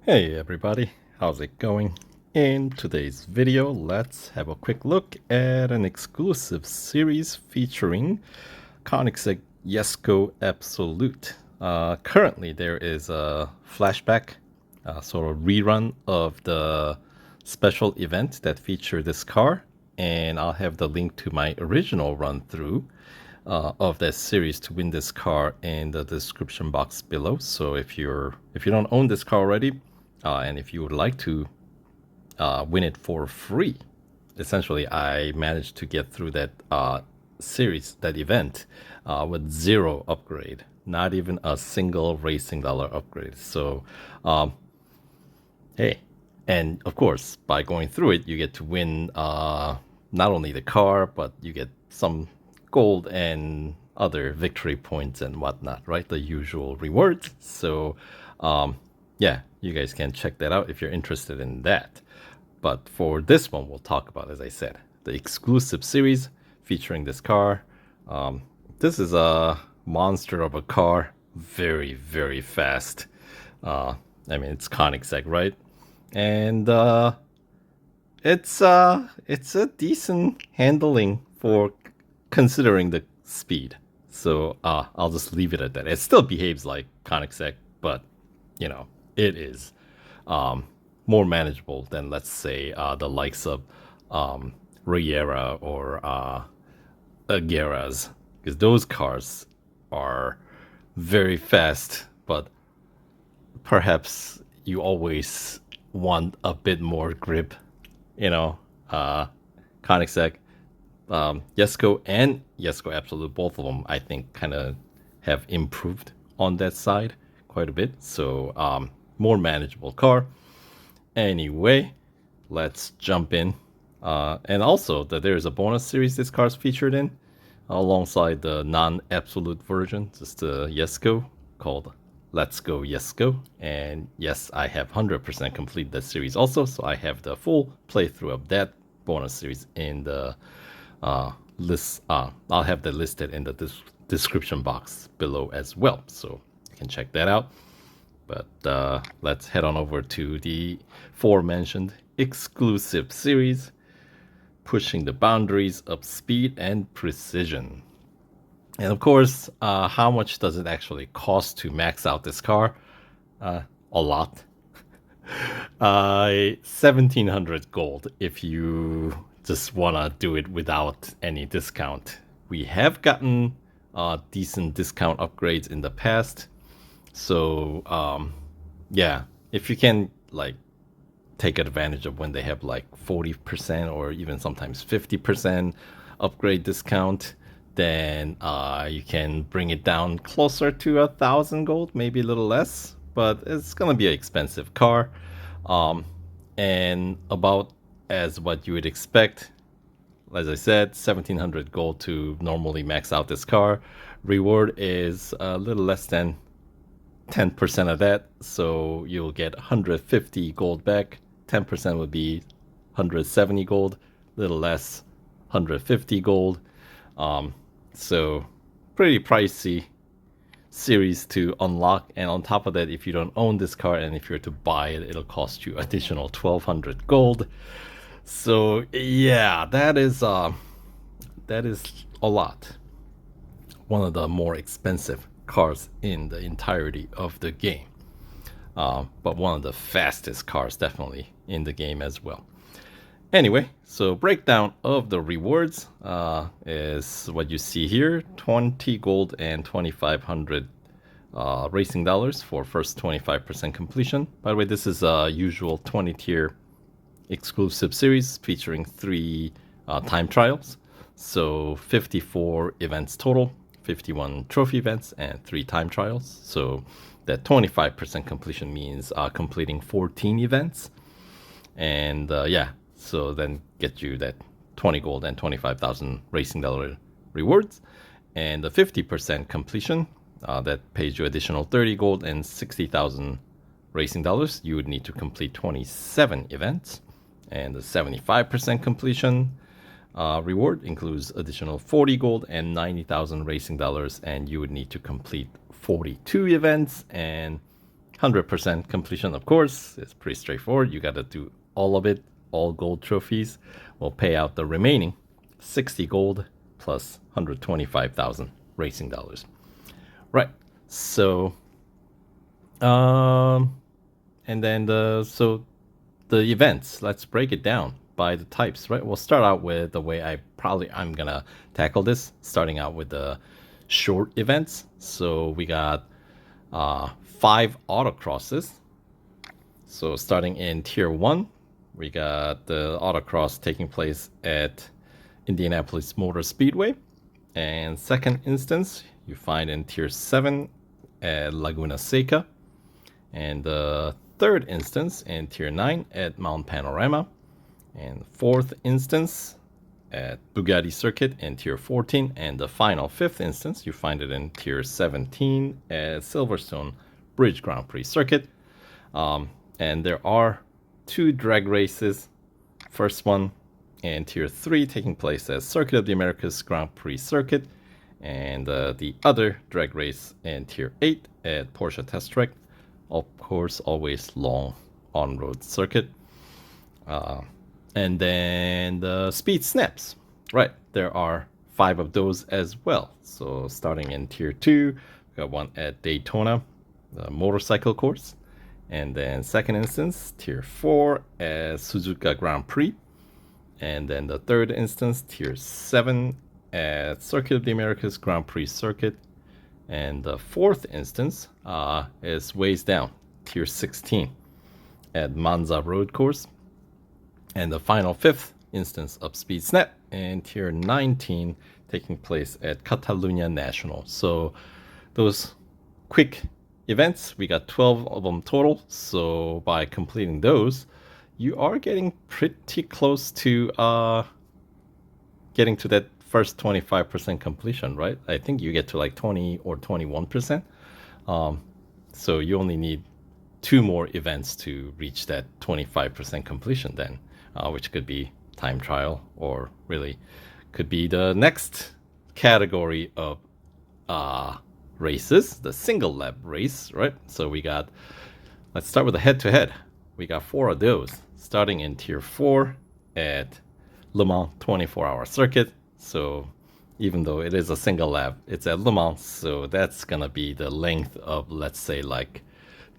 Hey everybody, how's it going? In today's video, let's have a quick look at an exclusive series featuring Koenigsegg Jesko Absolut. Currently, there is a flashback, sort of rerun of the special event that featured this car, and I'll have the link to my original run through of that series to win this car in the description box below. So if you don't own this car already, and if you would like to win it for free, essentially I managed to get through that series, that event, with zero upgrade, not even a single racing dollar upgrade. So hey, and of course by going through it you get to win not only the car, but you get some gold and other victory points and whatnot, right? The usual rewards. So yeah, you guys can check that out if you're interested in that. But for this one, we'll talk about, as I said, the exclusive series featuring this car. This is a monster of a car, very, very fast. I mean, it's Koenigsegg, right? And it's a decent handling for considering the speed. So I'll just leave it at that. It still behaves like Koenigsegg, but you know, it is more manageable than, let's say, the likes of Riera or Agueras, because those cars are very fast, but perhaps you always want a bit more grip, you know. Koenigsegg, Jesko and Jesko Absolut, both of them, I think, kind of have improved on that side quite a bit. So more manageable car. Anyway, let's jump in. And also, that there is a bonus series this car's featured in, alongside the non-absolute version, just the Jesko, called Let's Go Jesko. And yes, I have 100% complete that series also, so I have the full playthrough of that bonus series in the list. I'll have that listed in the description box below as well, so you can check that out. But let's head on over to the aforementioned exclusive series, pushing the boundaries of speed and precision. And of course, how much does it actually cost to max out this car? A lot. 1700 gold if you just want to do it without any discount. We have gotten decent discount upgrades in the past. So yeah, if you can like take advantage of when they have like 40% or even sometimes 50% upgrade discount, then you can bring it down closer to 1,000 gold, maybe a little less, but it's gonna be an expensive car, and about as what you would expect. As I said, 1,700 gold to normally max out this car. Reward is a little less than 10% of that, so you'll get 150 gold back. 10% would be 170 gold, a little less, 150 gold. So pretty pricey series to unlock, and on top of that, if you don't own this car and if you're to buy it, it'll cost you additional 1,200 gold. So yeah, that is a lot. One of the more expensive cars in the entirety of the game, but one of the fastest cars definitely in the game as well. Anyway, so breakdown of the rewards is what you see here: 20 gold and 2,500 racing dollars for first 25% completion. By the way, this is a usual 20 tier exclusive series featuring 3 time trials, so 54 events total, 51 trophy events and 3 time trials. So that 25% completion means completing 14 events, and yeah, so then get you that 20 gold and 25,000 racing dollar rewards. And the 50% completion, that pays you additional 30 gold and 60,000 racing dollars. You would need to complete 27 events. And the 75% completion reward includes additional 40 gold and 90,000 racing dollars, and you would need to complete 42 events. And 100% completion, of course. It's pretty straightforward. You got to do all of it. All gold trophies will pay out the remaining 60 gold plus 125,000 racing dollars. Right. So, and then the events. Let's break it down by the types. Right. We'll start out with the way I'm gonna tackle this. Starting out with the short events. So we got 5 autocrosses. So starting in tier 1, we got the autocross taking place at Indianapolis Motor Speedway. And second instance, you find in tier 7 at Laguna Seca. And the third instance in tier 9 at Mount Panorama. And fourth instance at Bugatti Circuit in tier 14. And the final fifth instance, you find it in tier 17 at Silverstone Bridge Grand Prix Circuit. And there are 2 drag races. First one in tier 3 taking place at Circuit of the Americas Grand Prix Circuit, and the other drag race in tier 8 at Porsche Test Track. Of course, always long on-road circuit. And then the speed snaps. Right, there are 5 of those as well. So starting in tier 2, we got one at Daytona, the motorcycle course. And then second instance, tier 4 at Suzuka Grand Prix. And then the third instance, tier 7 at Circuit of the Americas Grand Prix Circuit. And the fourth instance is ways down, tier 16 at Monza Road Course. And the final fifth instance of Speed Snap in tier 19 taking place at Catalunya National. So those quick events, we got 12 of them total. So by completing those, you are getting pretty close to getting to that first 25% completion, right? I think you get to like 20 or 21%. So you only need 2 more events to reach that 25% completion then, which could be time trial, or really could be the next category of races, the single lap race, right? So let's start with the head-to-head. We got 4 of those, starting in tier 4 at Le Mans 24-hour circuit. So even though it is a single lap, it's at Le Mans, so that's gonna be the length of, let's say, like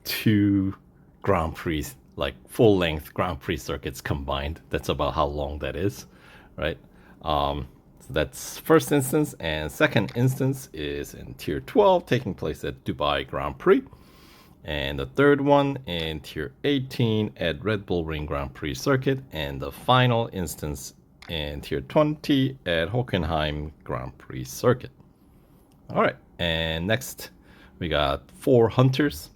2 Grand Prix, like full-length Grand Prix circuits combined. That's about how long that is, right? So that's first instance, and second instance is in tier 12, taking place at Dubai Grand Prix. And the third one in tier 18 at Red Bull Ring Grand Prix Circuit. And the final instance in tier 20 at Hockenheim Grand Prix Circuit. All right, and next we got 4 hunters.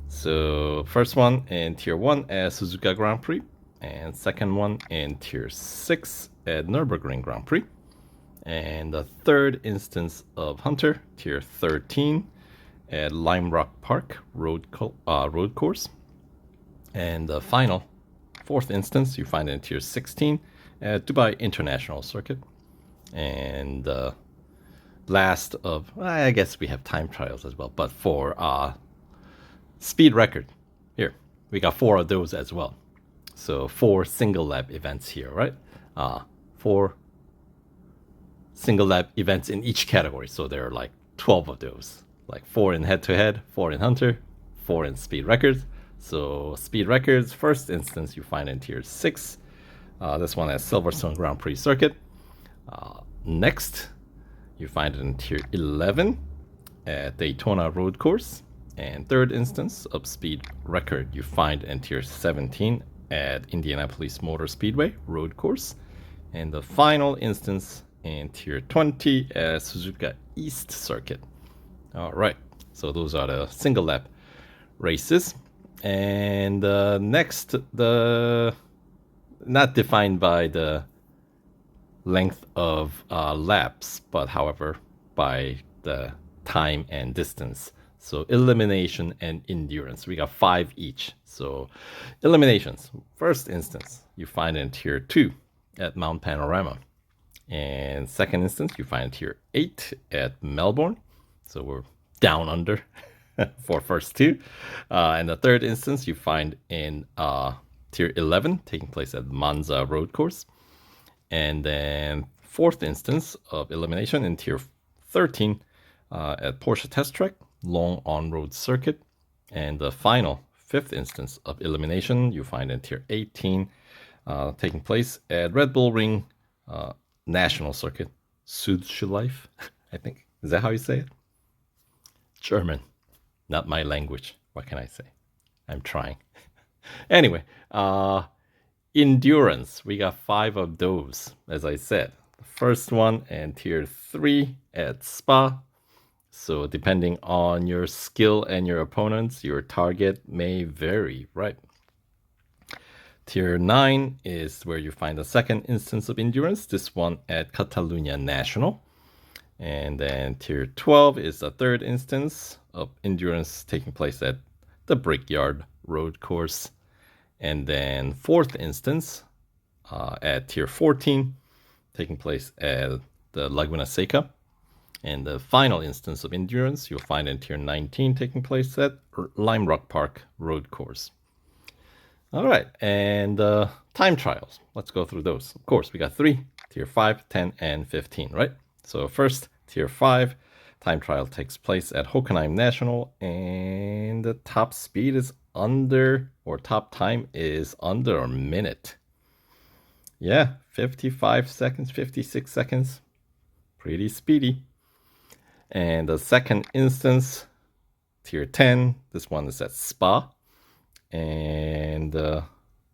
So first one in tier 1 at Suzuka Grand Prix, and second one in tier 6 at Nürburgring Grand Prix. And the third instance of hunter, tier 13 at Lime Rock Park road course. And the final fourth instance you find in tier 16 at Dubai International Circuit. And last of, I guess we have time trials as well, but for speed record, here we got 4 of those as well. So 4 single lap events here, right? 4 single lap events in each category. So there are like 12 of those, like 4 in head-to-head, 4 in hunter, 4 in speed records. So speed records, first instance you find in tier 6. This one at Silverstone Grand Prix Circuit. Next, you find it in tier 11 at Daytona Road Course. And third instance of speed record you find in tier 17 at Indianapolis Motor Speedway Road Course. And the final instance in tier 20 at Suzuka East Circuit. All right, so those are the single lap races. And next, not defined by the length of laps, but however by the time and distance. So elimination and endurance, we got 5 each. So eliminations, first instance you find in tier 2 at Mount Panorama, and second instance you find in tier 8 at Melbourne. So we're down under. for first two. And the third instance you find in Tier 11, taking place at Monza Road Course. And then fourth instance of Elimination in Tier 13 at Porsche Test Track, long on-road circuit. And the final fifth instance of Elimination you find in Tier 18, taking place at Red Bull Ring National Circuit, Südschleife, I think. Is that how you say it? German, not my language. What can I say? I'm trying. Anyway, endurance. We got 5 of those, as I said. The first one and Tier 3 at Spa. So depending on your skill and your opponents, your target may vary, right? Tier 9 is where you find the second instance of endurance, this one at Catalunya National. And then Tier 12 is the third instance of endurance taking place at the Brickyard Road Course. And then fourth instance at Tier 14, taking place at the Laguna Seca. And the final instance of endurance you'll find in Tier 19, taking place at Lime Rock Park Road Course. All right, and time trials. Let's go through those. Of course, we got 3, Tier 5, 10, and 15, right? So first, Tier 5, time trial takes place at Hockenheim National, and the top speed is under, or top time is under a minute. Yeah, 55 seconds, 56 seconds. Pretty speedy. And the second instance, Tier 10, this one is at Spa. And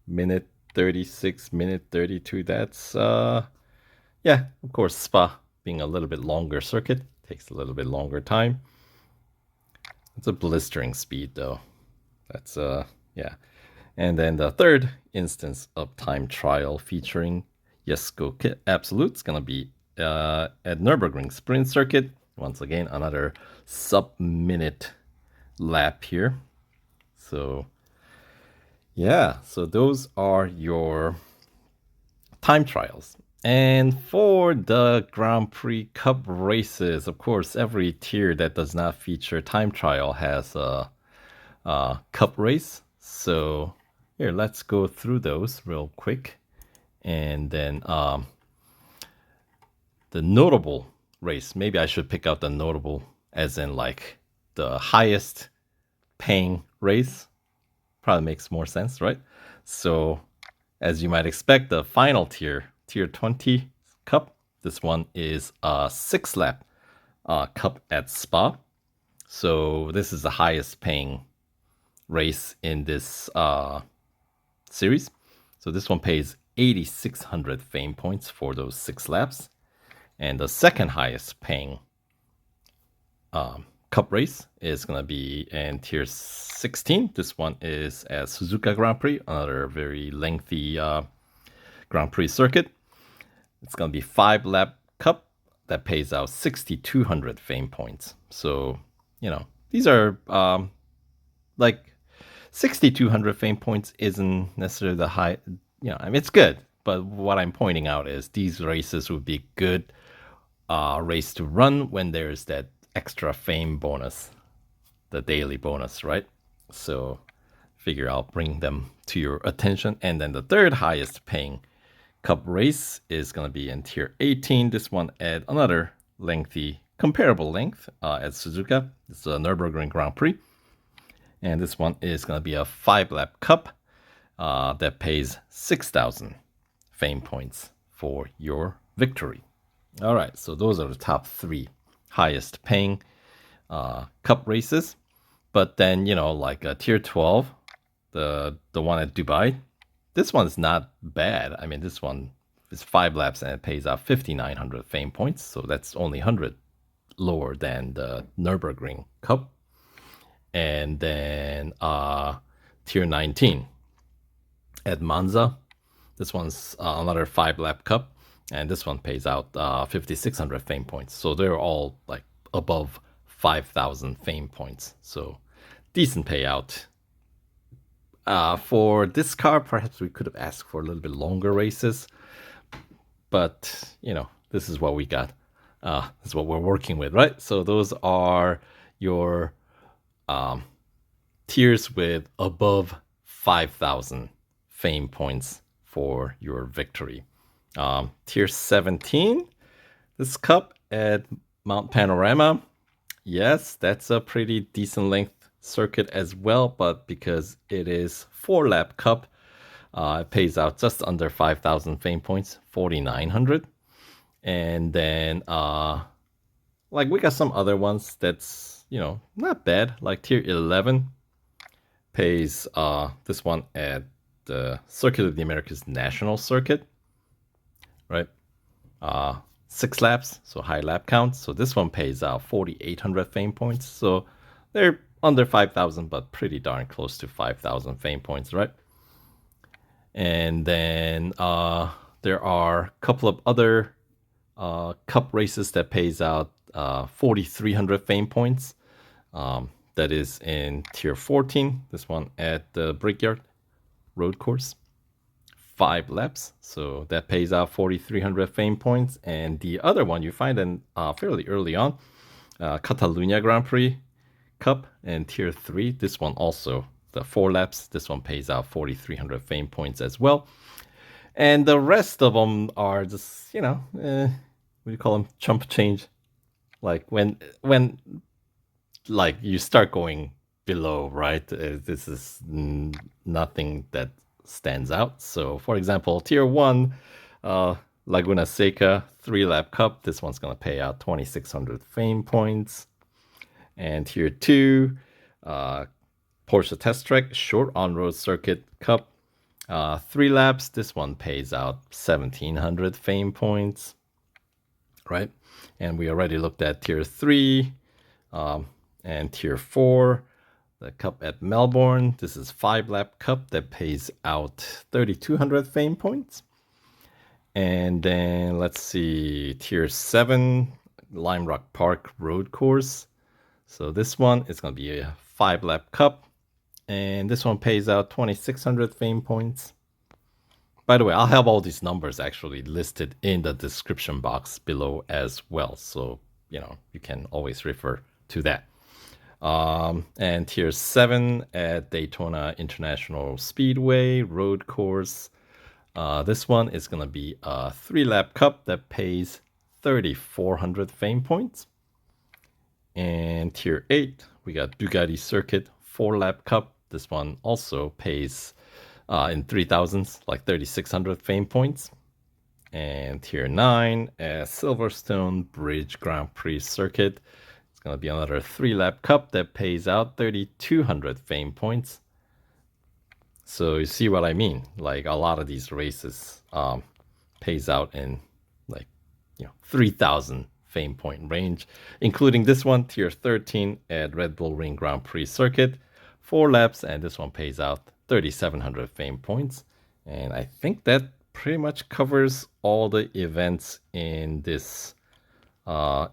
minute 36, minute 32, that's, yeah, of course, Spa being a little bit longer circuit, takes a little bit longer time. It's a blistering speed, though. That's, yeah. And then the third instance of time trial featuring Jesko Absolut is going to be at Nürburgring Sprint Circuit. Once again, another sub-minute lap here. So, yeah, so those are your time trials. And for the Grand Prix Cup races, of course, every tier that does not feature time trial has a cup race. So here, let's go through those real quick. And then the notable race, maybe I should pick out the notable as in like the highest paying race. Probably makes more sense, right? So as you might expect, the final tier, Tier 20 Cup, this one is a 6-lap cup at Spa. So this is the highest paying race in this series. So this one pays 8,600 fame points for those 6 laps. And the second highest paying cup race is going to be in Tier 16. This one is at Suzuka Grand Prix, another very lengthy Grand Prix circuit. It's going to be 5-lap cup that pays out 6,200 fame points. So, you know, these are like 6,200 fame points isn't necessarily the high, you know, I mean, it's good. But what I'm pointing out is these races would be good race to run when there's that extra fame bonus, the daily bonus, right? So figure I'll bring them to your attention. And then the third highest paying cup race is going to be in Tier 18. This one at another lengthy, comparable length at Suzuka. It's a Nürburgring Grand Prix. And this one is going to be a 5-lap cup that pays 6,000 fame points for your victory. All right, so those are the top 3 highest paying cup races. But then, you know, like Tier 12, the one at Dubai, this one's not bad. I mean, this one is 5 laps and it pays out 5,900 fame points. So that's only 100 lower than the Nürburgring Cup. And then Tier 19 at Monza. This one's another 5-lap cup. And this one pays out 5,600 fame points. So they're all like above 5,000 fame points. So decent payout. For this car, perhaps we could have asked for a little bit longer races. But, you know, this is what we got. This is what we're working with, right? So those are your tiers with above 5,000 fame points for your victory. Tier 17, this cup at Mount Panorama. Yes, that's a pretty decent length circuit as well, but because it is 4-lap cup, it pays out just under 5,000 fame points, 4,900. And then, like, we got some other ones that's, not bad. Like tier 11 pays this one at the Circuit of the Americas National Circuit, right? 6 laps, so high lap count. So this one pays out 4,800 fame points. So they're under 5,000, but pretty darn close to 5,000 fame points, right? And then there are a couple of other cup races that pays out 4,300 fame points. That is in tier 14. This one at the Brickyard Road Course. 5 laps, so that pays out 4,300 fame points. And the other one you find in fairly early on, Catalunya Grand Prix Cup and tier 3. This one also, the 4 laps, this one pays out 4,300 fame points as well. And the rest of them are just, what do you call them? Chump change. Like when like you start going below, right? This is nothing that stands out. So for example, tier 1, Laguna Seca 3-lap cup. This one's going to pay out 2,600 fame points. And tier 2, Porsche Test Track short on-road circuit cup. 3 laps. This one pays out 1,700 fame points, right? And we already looked at tier 3 and tier 4. The cup at Melbourne. This is 5-lap cup that pays out 3,200 fame points. And then let's see, tier 7, Lime Rock Park Road Course. So this one is going to be a 5-lap cup. And this one pays out 2,600 fame points. By the way, I'll have all these numbers actually listed in the description box below as well. So, you can always refer to that. And tier 7 at Daytona International Speedway Road Course. This one is going to be a 3-lap cup that pays 3,400 fame points. And tier 8, we got Bugatti Circuit 4-lap cup. This one also pays in 3,000s, like 3,600 fame points. And tier 9 at Silverstone Bridge Grand Prix Circuit. It's going to be another 3-lap cup that pays out 3,200 fame points. So you see what I mean? Like a lot of these races pays out in 3,000 fame point range, including this one, tier 13 at Red Bull Ring Grand Prix Circuit. 4 laps, and this one pays out 3,700 fame points. And I think that pretty much covers all the events in this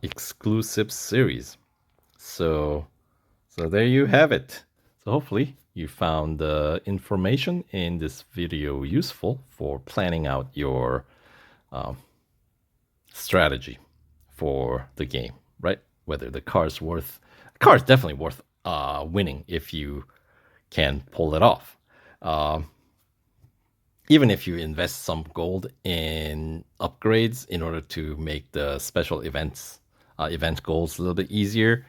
exclusive series. So there you have it. So hopefully you found the information in this video useful for planning out your strategy for the game, right? Whether the car is definitely worth winning if you can pull it off. Even if you invest some gold in upgrades in order to make the special event goals a little bit easier,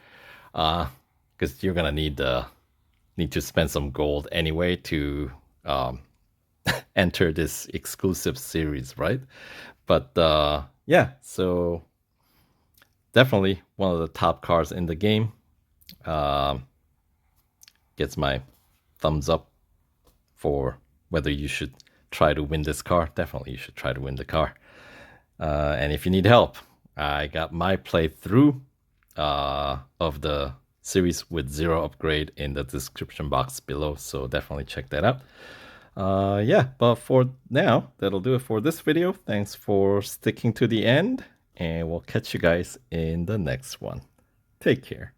because you're gonna need to spend some gold anyway to enter this exclusive series, right? But yeah, so definitely one of the top cars in the game. Gets my thumbs up for whether you should try to win this car. Definitely you should try to win the car. And if you need help, I got my playthrough of the series with 0 upgrade in the description box below, so definitely check that out. Yeah, but for now, that'll do it for this video. Thanks for sticking to the end, and we'll catch you guys in the next one. Take care.